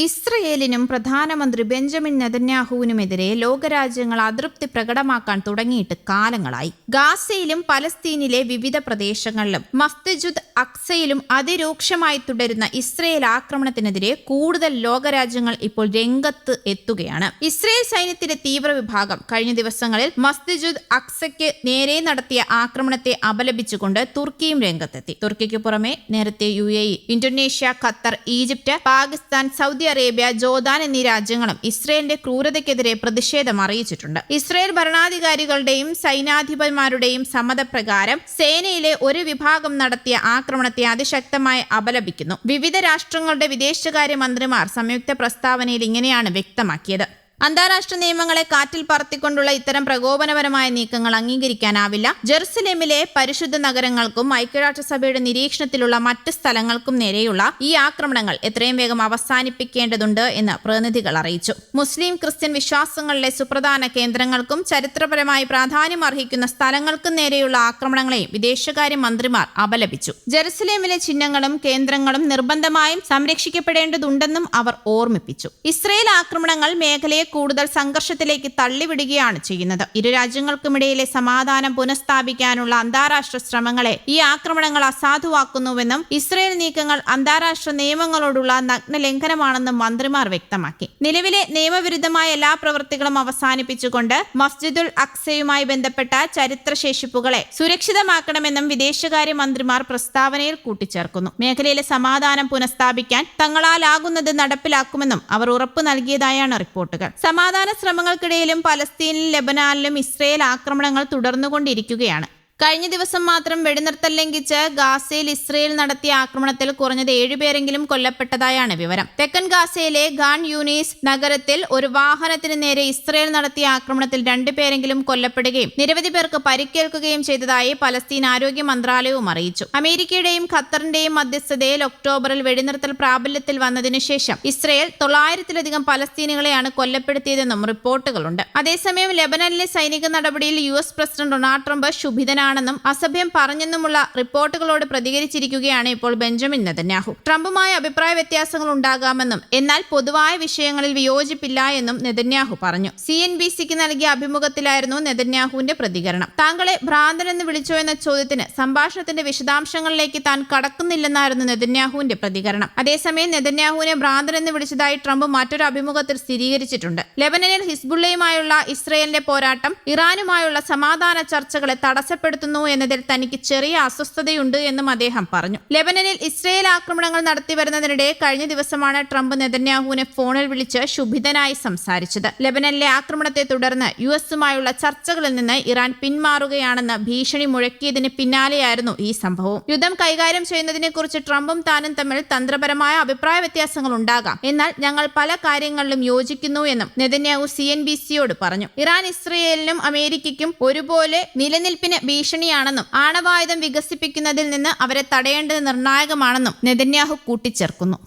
ഇസ്രയേലിനും പ്രധാനമന്ത്രി ബെഞ്ചമിൻ നെതന്യാഹുവിനുമെതിരെ ലോകരാജ്യങ്ങൾ അതൃപ്തി പ്രകടമാക്കാൻ തുടങ്ങിയിട്ട് കാലങ്ങളായി. ഗാസയിലും പലസ്തീനിലെ വിവിധ പ്രദേശങ്ങളിലും മസ്ജിദുൽ അക്സയിലും അതിരൂക്ഷമായി തുടരുന്ന ഇസ്രയേൽ ആക്രമണത്തിനെതിരെ കൂടുതൽ ലോകരാജ്യങ്ങൾ ഇപ്പോൾ രംഗത്ത് എത്തുകയാണ്. ഇസ്രയേൽ സൈന്യത്തിന്റെ തീവ്രവിഭാഗം കഴിഞ്ഞ ദിവസങ്ങളിൽ മസ്ജിദുൽ അക്സയ്ക്ക് നേരെ നടത്തിയ ആക്രമണത്തെ അപലപിച്ചുകൊണ്ട് തുർക്കിയും രംഗത്തെത്തി. തുർക്കിക്ക് പുറമെ നേരത്തെ UAE, Indonesia, Qatar, Egypt, Pakistan, Saudi Arabia, Jordan എന്നീ രാജ്യങ്ങളും ഇസ്രയേലിന്റെ ക്രൂരതയ്ക്കെതിരെ പ്രതിഷേധം അറിയിച്ചിട്ടുണ്ട്. ഇസ്രയേൽ ഭരണാധികാരികളുടെയും സൈന്യാധിപന്മാരുടെയും സമ്മതപ്രകാരം സേനയിലെ ഒരു വിഭാഗം നടത്തിയ ആക്രമണത്തെ അതിശക്തമായി അപലപിക്കുന്നു. വിവിധ രാഷ്ട്രങ്ങളുടെ വിദേശകാര്യ മന്ത്രിമാർ സംയുക്ത പ്രസ്താവനയിൽ ഇങ്ങനെയാണ് വ്യക്തമാക്കിയത്. അന്താരാഷ്ട്ര നിയമങ്ങളെ കാറ്റിൽ പറത്തിക്കൊണ്ടുള്ള ഇത്തരം പ്രകോപനപരമായ നീക്കങ്ങൾ അംഗീകരിക്കാനാവില്ല. ജെറുസലേമിലെ പരിശുദ്ധ നഗരങ്ങൾക്കും ഐക്യരാഷ്ട്രസഭയുടെ നിരീക്ഷണത്തിലുള്ള മറ്റ് സ്ഥലങ്ങൾക്കും നേരെയുള്ള ഈ ആക്രമണങ്ങൾ എത്രയും വേഗം അവസാനിപ്പിക്കേണ്ടതുണ്ട് എന്ന് പ്രതിനിധികൾ അറിയിച്ചു. മുസ്ലിം ക്രിസ്ത്യൻ വിശ്വാസങ്ങളിലെ സുപ്രധാന കേന്ദ്രങ്ങൾക്കും ചരിത്രപരമായി പ്രാധാന്യം അർഹിക്കുന്ന സ്ഥലങ്ങൾക്കും നേരെയുള്ള ആക്രമണങ്ങളെയും വിദേശകാര്യ മന്ത്രിമാർ അപലപിച്ചു. ജെറുസലേമിലെ ചിഹ്നങ്ങളും കേന്ദ്രങ്ങളും നിർബന്ധമായും സംരക്ഷിക്കപ്പെടേണ്ടതുണ്ടെന്നും അവർ ഓർമ്മിപ്പിച്ചു. ഇസ്രയേൽ ആക്രമണങ്ങൾ മേഖലയെ കൂടുതൽ സംഘർഷത്തിലേക്ക് തള്ളിവിടുകയാണ് ചെയ്യുന്നത്. ഇരു രാജ്യങ്ങൾക്കുമിടയിലെ സമാധാനം പുനഃസ്ഥാപിക്കാനുള്ള അന്താരാഷ്ട്ര ശ്രമങ്ങളെ ഈ ആക്രമണങ്ങൾ അസാധുവാക്കുന്നുവെന്നും ഇസ്രയേൽ നീക്കങ്ങൾ അന്താരാഷ്ട്ര നിയമങ്ങളോടുള്ള നഗ്നലംഘനമാണെന്നും മന്ത്രിമാർ വ്യക്തമാക്കി. നിലവിലെ നിയമവിരുദ്ധമായ എല്ലാ പ്രവൃത്തികളും അവസാനിപ്പിച്ചുകൊണ്ട് മസ്ജിദുൽ അക്സയുമായി ബന്ധപ്പെട്ട ചരിത്രശേഷിപ്പുകളെ സുരക്ഷിതമാക്കണമെന്നും വിദേശകാര്യ മന്ത്രിമാർ പ്രസ്താവനയിൽ കൂട്ടിച്ചേർക്കുന്നു. മേഖലയിലെ സമാധാനം പുനഃസ്ഥാപിക്കാൻ തങ്ങളാലാകുന്നത് നടപ്പിലാക്കുമെന്നും അവർ ഉറപ്പു നൽകിയതായാണ് റിപ്പോർട്ടുകൾ. സമാധാന ശ്രമങ്ങൾക്കിടയിലും പലസ്തീനിലും ലെബനാനിലും ഇസ്രയേൽ ആക്രമണങ്ങൾ തുടർന്നുകൊണ്ടിരിക്കുകയാണ്. കഴിഞ്ഞ ദിവസം മാത്രം വെടിനിർത്തൽ ലംഘിച്ച് ഗാസയിൽ ഇസ്രയേൽ നടത്തിയ ആക്രമണത്തിൽ കുറഞ്ഞത് 7 പേരെങ്കിലും കൊല്ലപ്പെട്ടതായാണ് വിവരം. തെക്കൻ ഗാസയിലെ ഖാൻ യൂനീസ് നഗരത്തിൽ ഒരു വാഹനത്തിന് നേരെ ഇസ്രയേൽ നടത്തിയ ആക്രമണത്തിൽ 2 പേരെങ്കിലും കൊല്ലപ്പെടുകയും നിരവധി പേർക്ക് പരിക്കേൽക്കുകയും ചെയ്തതായി പലസ്തീൻ ആരോഗ്യ മന്ത്രാലയവും അറിയിച്ചു. അമേരിക്കയുടെയും ഖത്തറിന്റെയും മധ്യസ്ഥതയിൽ ഒക്ടോബറിൽ വെടിനിർത്തൽ പ്രാബല്യത്തിൽ വന്നതിനു ശേഷം ഇസ്രയേൽ 900-ലധികം പലസ്തീനികളെയാണ് കൊല്ലപ്പെടുത്തിയതെന്നും റിപ്പോർട്ടുകളുണ്ട്. അതേസമയം ലെബനനിലെ സൈനിക നടപടിയിൽ US പ്രസിഡന്റ് ഡൊണാൾഡ് ട്രംപ് ശുഭിതനാണെന്നും അസഭ്യം പറഞ്ഞെന്നുമുള്ള റിപ്പോർട്ടുകളോട് പ്രതികരിച്ചിരിക്കുകയാണ് ഇപ്പോൾ ബെഞ്ചമിൻ നെതന്യാഹു. ട്രംപുമായി അഭിപ്രായ വ്യത്യാസങ്ങൾ ഉണ്ടാകാമെന്നും എന്നാൽ പൊതുവായ വിഷയങ്ങളിൽ വിയോജിപ്പില്ല എന്നും നെതന്യാഹു പറഞ്ഞു. CNBCക്ക് നൽകിയ അഭിമുഖത്തിലായിരുന്നു നെതന്യാഹുവിന്റെ പ്രതികരണം. താങ്കളെ ഭ്രാന്തനെന്ന് വിളിച്ചോ എന്ന ചോദ്യത്തിന് സംഭാഷണത്തിന്റെ വിശദാംശങ്ങളിലേക്ക് താൻ കടക്കുന്നില്ലെന്നായിരുന്നു നെതന്യാഹുവിന്റെ പ്രതികരണം. അതേസമയം നെതന്യാഹുവിനെ ഭ്രാന്തനെന്ന് വിളിച്ചതായി ട്രംപ് മറ്റൊരു അഭിമുഖത്തിൽ സ്ഥിരീകരിച്ചിട്ടുണ്ട്. ലെബനനിൽ ഹിസ്ബുള്ളയുമായുള്ള ഇസ്രയേലിന്റെ പോരാട്ടം ഇറാനുമായുള്ള സമാധാന ചർച്ചകളെ തടസ്സപ്പെടുത്തുന്നു എന്നതിൽ തനിക്ക് ചെറിയ അസ്വസ്ഥതയുണ്ട് എന്നും അദ്ദേഹം പറഞ്ഞു. ലെബനനിൽ ഇസ്രയേൽ ആക്രമണങ്ങൾ നടത്തിവരുന്നതിനിടെ കഴിഞ്ഞ ദിവസമാണ് ട്രംപ് നെതന്യാഹുവിനെ ഫോണിൽ വിളിച്ച് ശുഭിതനായി സംസാരിച്ചത്. ലെബനനിലെ ആക്രമണത്തെ തുടർന്ന് US-ഉമായുള്ള ചർച്ചകളിൽ നിന്ന് ഇറാൻ പിന്മാറുകയാണെന്ന് ഭീഷണി മുഴക്കിയതിന് പിന്നാലെയായിരുന്നു ഈ സംഭവം. യുദ്ധം കൈകാര്യം ചെയ്യുന്നതിനെക്കുറിച്ച് ട്രംപും താനും തമ്മിൽ തന്ത്രപരമായ അഭിപ്രായ വ്യത്യാസങ്ങൾ ഉണ്ടാകാം, എന്നാൽ ഞങ്ങൾ പല കാര്യങ്ങളിലും യോജിക്കുന്നു എന്നും നെതന്യാഹു CNBCയോട് പറഞ്ഞു. ഇറാൻ ഇസ്രയേലിനും അമേരിക്കയ്ക്കും ഒരുപോലെ നിലനിൽപ്പിന് ഭീഷണിയാണെന്നും ആണവായുധം വികസിപ്പിക്കുന്നതിൽ നിന്ന് അവരെ തടയേണ്ടത് നിർണായകമാണെന്നും നെതന്യാഹു കൂട്ടിച്ചേർക്കുന്നു.